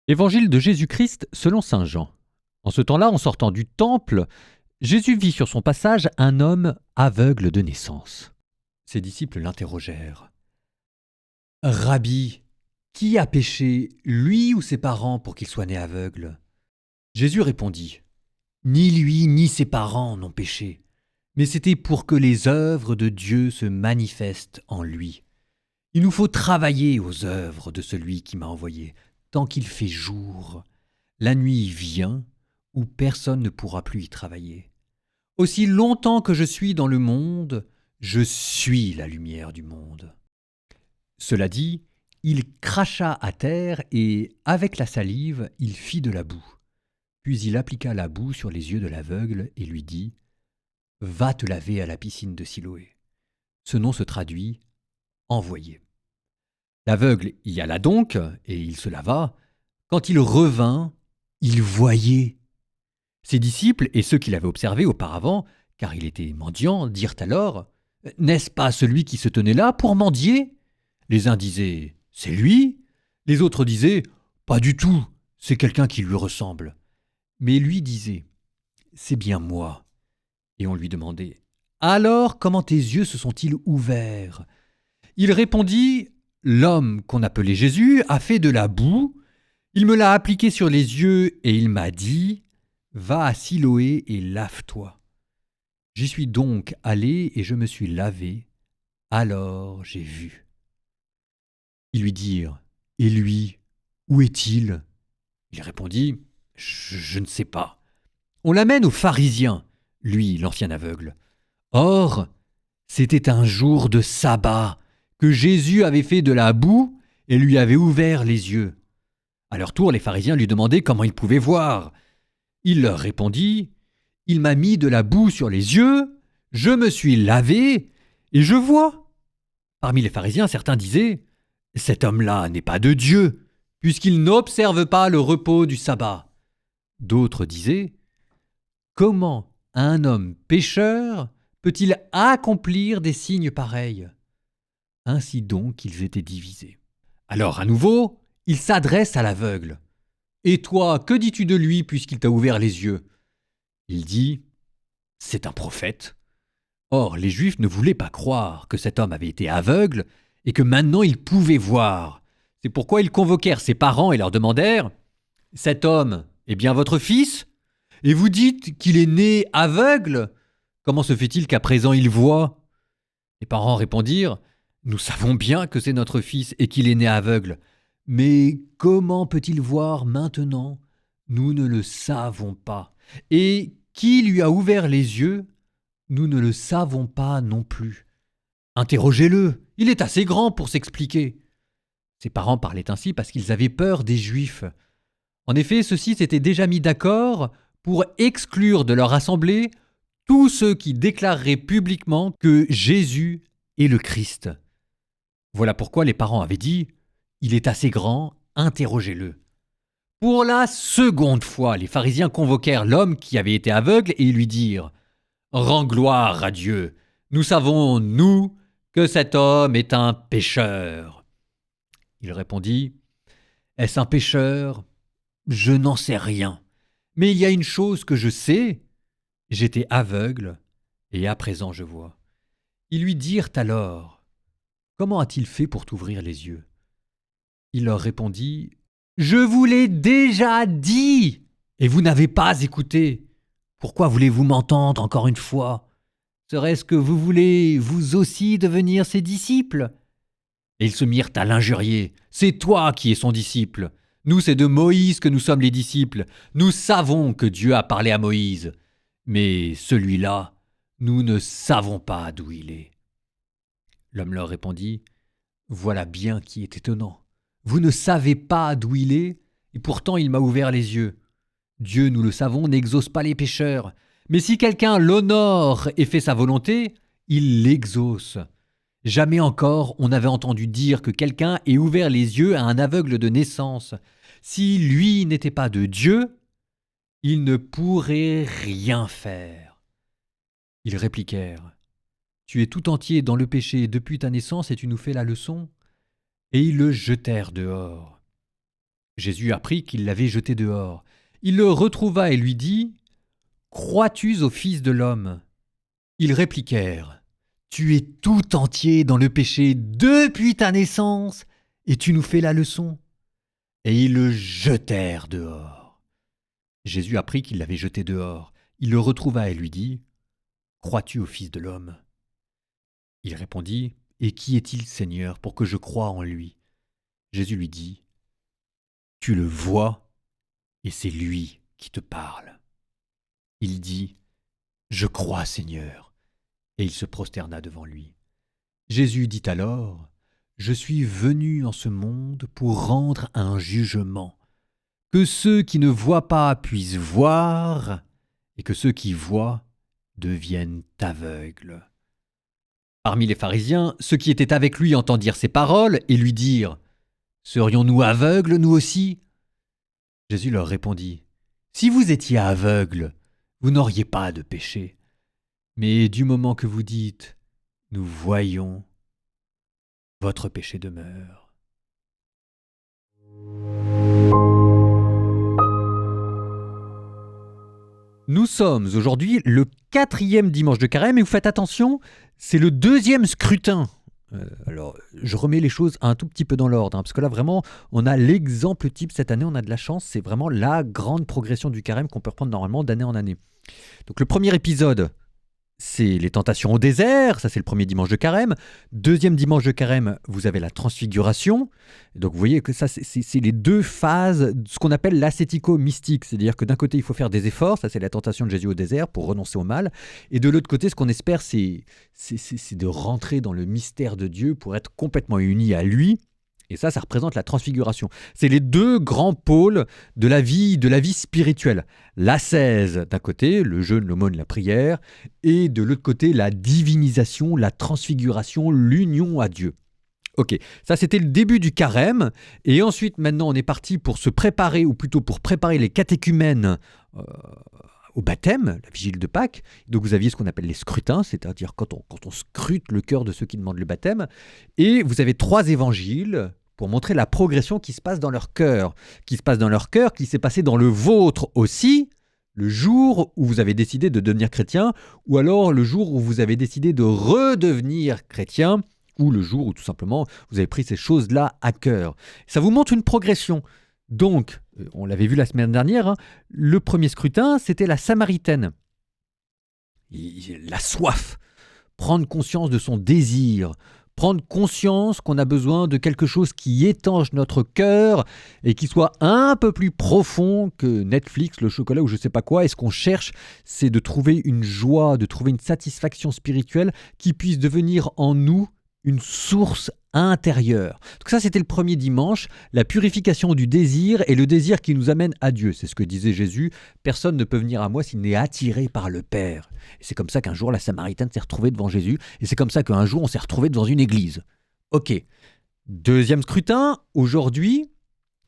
Évangile de Jésus-Christ selon saint Jean. En ce temps-là, en sortant du temple, Jésus vit sur son passage un homme aveugle de naissance. Ses disciples l'interrogèrent. Rabbi, qui a péché, lui ou ses parents, pour qu'il soit né aveugle? Jésus répondit. Ni lui ni ses parents n'ont péché, mais c'était pour que les œuvres de Dieu se manifestent en lui. Il nous faut travailler aux œuvres de celui qui m'a envoyé, tant qu'il fait jour. La nuit vient où personne ne pourra plus y travailler. Aussi longtemps que je suis dans le monde, je suis la lumière du monde. Cela dit, il cracha à terre et, avec la salive, il fit de la boue. Puis il appliqua la boue sur les yeux de l'aveugle et lui dit « Va te laver à la piscine de Siloé ». Ce nom se traduit « envoyé ». L'aveugle y alla donc, et il se lava. Quand il revint, il voyait. Ses disciples et ceux qui l'avaient observé auparavant, car il était mendiant, dirent alors « N'est-ce pas celui qui se tenait là pour mendier ?» Les uns disaient « C'est lui », les autres disaient « Pas du tout, c'est quelqu'un qui lui ressemble ». Mais lui disait « C'est bien moi ». Et on lui demandait « Alors comment tes yeux se sont-ils ouverts ?» Il répondit « L'homme qu'on appelait Jésus a fait de la boue, il me l'a appliqué sur les yeux et il m'a dit « Va à Siloé et lave-toi ». J'y suis donc allé et je me suis lavé, alors j'ai vu. Ils lui dirent « Et lui, où est-il » Il répondit « Je ne sais pas ». On l'amène aux pharisiens, lui, l'ancien aveugle. Or, c'était un jour de sabbat que Jésus avait fait de la boue et lui avait ouvert les yeux. À leur tour, les pharisiens lui demandaient comment il pouvait voir. Il leur répondit « Il m'a mis de la boue sur les yeux, je me suis lavé et je vois. » Parmi les pharisiens, certains disaient « Cet homme-là n'est pas de Dieu, puisqu'il n'observe pas le repos du sabbat. » D'autres disaient « Comment un homme pécheur peut-il accomplir des signes pareils ?» Ainsi donc ils étaient divisés. Alors à nouveau, il s'adresse à l'aveugle. « Et toi, que dis-tu de lui puisqu'il t'a ouvert les yeux ?» Il dit « C'est un prophète. » Or les Juifs ne voulaient pas croire que cet homme avait été aveugle et que maintenant il pouvait voir. C'est pourquoi ils convoquèrent ses parents et leur demandèrent « Cet homme est bien votre fils ? Et vous dites qu'il est né aveugle ? Comment se fait-il qu'à présent il voit ?» Les parents répondirent « Nous savons bien que c'est notre fils et qu'il est né aveugle. Mais comment peut-il voir maintenant ? Nous ne le savons pas. Et qui lui a ouvert les yeux ? Nous ne le savons pas non plus. Interrogez-le, il est assez grand pour s'expliquer. » Ses parents parlaient ainsi parce qu'ils avaient peur des Juifs. En effet, ceux-ci s'étaient déjà mis d'accord pour exclure de leur assemblée tous ceux qui déclareraient publiquement que Jésus est le Christ. Voilà pourquoi les parents avaient dit « Il est assez grand, interrogez-le ». Pour la seconde fois, les pharisiens convoquèrent l'homme qui avait été aveugle et lui dirent « Rends gloire à Dieu, nous savons, nous, que cet homme est un pécheur. » Il répondit « Est-ce un pécheur ? Je n'en sais rien. Mais il y a une chose que je sais, j'étais aveugle, et à présent je vois. » Ils lui dirent alors « Comment a-t-il fait pour t'ouvrir les yeux ?» Il leur répondit « Je vous l'ai déjà dit, et vous n'avez pas écouté. Pourquoi voulez-vous m'entendre encore une fois ? Serait-ce que vous voulez vous aussi devenir ses disciples ?» Et ils se mirent à l'injurier. « C'est toi qui es son disciple. Nous, c'est de Moïse que nous sommes les disciples. Nous savons que Dieu a parlé à Moïse. Mais celui-là, nous ne savons pas d'où il est. » L'homme leur répondit « Voilà bien qui est étonnant. Vous ne savez pas d'où il est, et pourtant il m'a ouvert les yeux. Dieu, nous le savons, n'exauce pas les pécheurs. Mais si quelqu'un l'honore et fait sa volonté, il l'exauce. Jamais encore on n'avait entendu dire que quelqu'un ait ouvert les yeux à un aveugle de naissance. Si lui n'était pas de Dieu, il ne pourrait rien faire. » Ils répliquèrent « Tu es tout entier dans le péché depuis ta naissance et tu nous fais la leçon ?» Et ils le jetèrent dehors. Jésus apprit qu'il l'avait jeté dehors. Il le retrouva et lui dit « Crois-tu au Fils de l'homme » Ils répliquèrent « Tu es tout entier dans le péché depuis ta naissance, et tu nous fais la leçon. » Et ils le jetèrent dehors. Jésus apprit qu'il l'avait jeté dehors. Il le retrouva et lui dit « Crois-tu au Fils de l'homme » Il répondit « Et qui est-il, Seigneur, pour que je croie en lui » Jésus lui dit « Tu le vois, et c'est lui qui te parle. » Il dit « Je crois, Seigneur. » Et il se prosterna devant lui. Jésus dit alors « Je suis venu en ce monde pour rendre un jugement, que ceux qui ne voient pas puissent voir, et que ceux qui voient deviennent aveugles. » Parmi les pharisiens, ceux qui étaient avec lui entendirent ces paroles et lui dirent « Serions-nous aveugles, nous aussi ?» Jésus leur répondit « Si vous étiez aveugles, vous n'auriez pas de péché. Mais du moment que vous dites « Nous voyons », votre péché demeure. Nous sommes aujourd'hui le 4e dimanche de Carême et vous faites attention, c'est le 2e scrutin. Alors, je remets les choses un tout petit peu dans l'ordre, parce que là, vraiment, on a l'exemple type cette année, on a de la chance, c'est vraiment la grande progression du Carême qu'on peut reprendre normalement d'année en année. Donc, le premier épisode, c'est les tentations au désert, ça c'est le premier dimanche de Carême. Deuxième dimanche de Carême, vous avez la transfiguration. Donc vous voyez que ça c'est les deux phases, ce qu'on appelle l'ascético-mystique. C'est-à-dire que d'un côté il faut faire des efforts, ça c'est la tentation de Jésus au désert pour renoncer au mal. Et de l'autre côté, ce qu'on espère c'est de rentrer dans le mystère de Dieu pour être complètement uni à lui. Et ça représente la transfiguration. C'est les deux grands pôles de la vie spirituelle. L'ascèse d'un côté, le jeûne, l'aumône, la prière, et de l'autre côté, la divinisation, la transfiguration, l'union à Dieu. Ok, ça c'était le début du carême, et ensuite maintenant on est parti pour se préparer, ou plutôt pour préparer les catéchumènes au baptême, la vigile de Pâques. Donc vous aviez ce qu'on appelle les scrutins, c'est-à-dire quand on scrute le cœur de ceux qui demandent le baptême. Et vous avez 3 évangiles pour montrer la progression qui se passe dans leur cœur, qui s'est passé dans le vôtre aussi, le jour où vous avez décidé de devenir chrétien, ou alors le jour où vous avez décidé de redevenir chrétien, ou le jour où tout simplement vous avez pris ces choses-là à cœur. Ça vous montre une progression. Donc, on l'avait vu la semaine dernière, le premier scrutin, c'était la Samaritaine. La soif, prendre conscience de son désir, prendre conscience qu'on a besoin de quelque chose qui étanche notre cœur et qui soit un peu plus profond que Netflix, le chocolat ou je ne sais pas quoi. Et ce qu'on cherche, c'est de trouver une joie, de trouver une satisfaction spirituelle qui puisse devenir en nous une source intérieure. Donc ça, c'était le premier dimanche, la purification du désir et le désir qui nous amène à Dieu. C'est ce que disait Jésus, personne ne peut venir à moi s'il n'est attiré par le Père. Et c'est comme ça qu'un jour la Samaritaine s'est retrouvée devant Jésus, et c'est comme ça qu'un jour on s'est retrouvé devant une église. Ok, deuxième scrutin, aujourd'hui,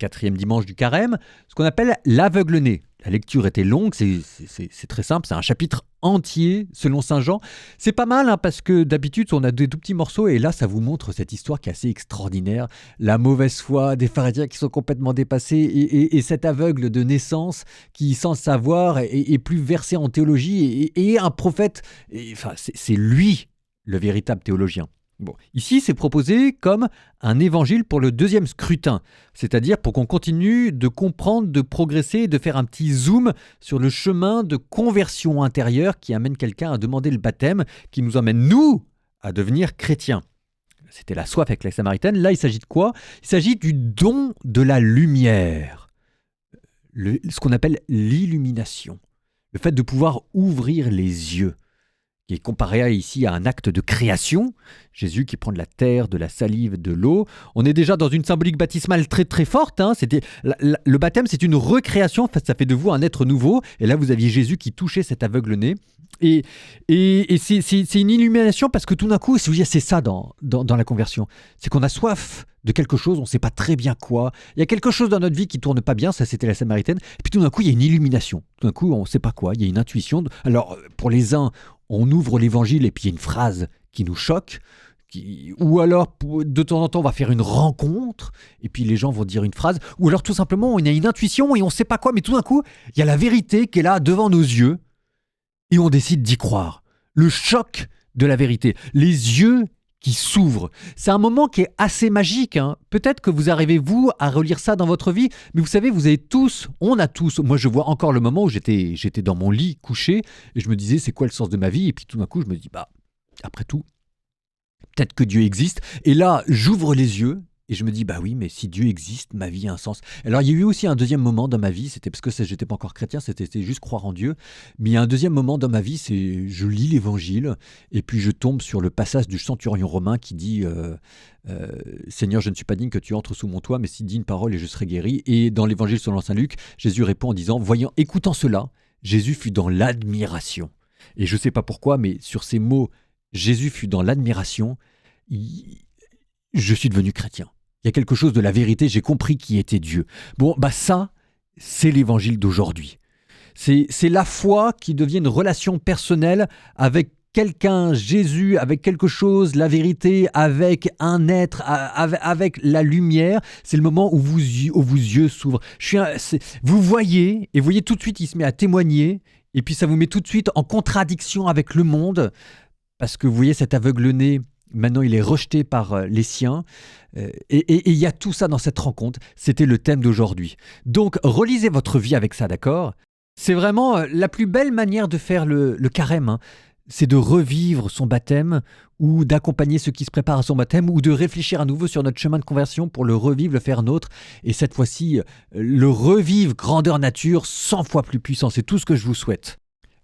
4e dimanche du carême, ce qu'on appelle l'aveugle-né. La lecture était longue, c'est très simple, c'est un chapitre entier selon Saint Jean. C'est pas mal parce que d'habitude on a des tout petits morceaux et là ça vous montre cette histoire qui est assez extraordinaire. La mauvaise foi des pharisiens qui sont complètement dépassés et cet aveugle de naissance qui sans le savoir est plus versé en théologie et un prophète. C'est lui le véritable théologien. Bon, ici, c'est proposé comme un évangile pour le deuxième scrutin, c'est-à-dire pour qu'on continue de comprendre, de progresser, de faire un petit zoom sur le chemin de conversion intérieure qui amène quelqu'un à demander le baptême, qui nous emmène, nous, à devenir chrétiens. C'était la soif avec la Samaritaine. Là, il s'agit de quoi ? Il s'agit du don de la lumière, ce qu'on appelle l'illumination, le fait de pouvoir ouvrir les yeux, qui est comparé ici à un acte de création. Jésus qui prend de la terre, de la salive, de l'eau. On est déjà dans une symbolique baptismale très très forte. Le baptême, c'est une recréation, ça fait de vous un être nouveau. Et là, vous aviez Jésus qui touchait cet aveugle-né. Et c'est une illumination parce que tout d'un coup, c'est ça dans la conversion. C'est qu'on a soif de quelque chose, on ne sait pas très bien quoi. Il y a quelque chose dans notre vie qui ne tourne pas bien, ça c'était la Samaritaine. Et puis tout d'un coup, il y a une illumination. Tout d'un coup, on ne sait pas quoi, il y a une intuition. Alors, pour les uns, on ouvre l'évangile et puis il y a une phrase qui nous choque, Ou alors, de temps en temps, on va faire une rencontre, et puis les gens vont dire une phrase. Ou alors, tout simplement, on a une intuition et on ne sait pas quoi, mais tout d'un coup, il y a la vérité qui est là devant nos yeux, et on décide d'y croire. Le choc de la vérité. Les yeux qui s'ouvrent. C'est un moment qui est assez magique, hein. Peut-être que vous arrivez, vous, à relire ça dans votre vie, mais vous savez, vous avez tous, on a tous, moi je vois encore le moment où j'étais dans mon lit couché, et je me disais, c'est quoi le sens de ma vie? Et puis tout d'un coup, je me dis, après tout, peut-être que Dieu existe. Et là, j'ouvre les yeux et je me dis, bah oui, mais si Dieu existe, ma vie a un sens. Alors, il y a eu aussi un deuxième moment dans ma vie, c'était parce que j'étais pas encore chrétien, c'était juste croire en Dieu. Mais il y a un deuxième moment dans ma vie, c'est je lis l'évangile et puis je tombe sur le passage du centurion romain qui dit Seigneur, je ne suis pas digne que tu entres sous mon toit, mais si dis une parole et je serai guéri. Et dans l'évangile selon saint Luc, Jésus répond en disant, écoutant cela, Jésus fut dans l'admiration. Et je ne sais pas pourquoi, mais sur ces mots, Jésus fut dans l'admiration, je suis devenu chrétien. Il y a quelque chose de la vérité, j'ai compris qui était Dieu. Bon, ça, c'est l'évangile d'aujourd'hui. C'est la foi qui devient une relation personnelle avec quelqu'un, Jésus, avec quelque chose, la vérité, avec un être, avec la lumière. C'est le moment où vos yeux s'ouvrent. Vous voyez, et vous voyez tout de suite, il se met à témoigner, et puis ça vous met tout de suite en contradiction avec le monde, parce que vous voyez cet aveugle-né, maintenant il est rejeté par les siens, et il y a tout ça dans cette rencontre. C'était le thème d'aujourd'hui. Donc relisez votre vie avec ça, d'accord? C'est vraiment la plus belle manière de faire le carême, hein. C'est de revivre son baptême, ou d'accompagner ceux qui se préparent à son baptême, ou de réfléchir à nouveau sur notre chemin de conversion pour le revivre, le faire nôtre, et cette fois-ci, le revivre grandeur nature, 100 fois plus puissant. C'est tout ce que je vous souhaite.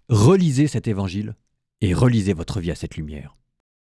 Relisez cet évangile, et relisez votre vie à cette lumière.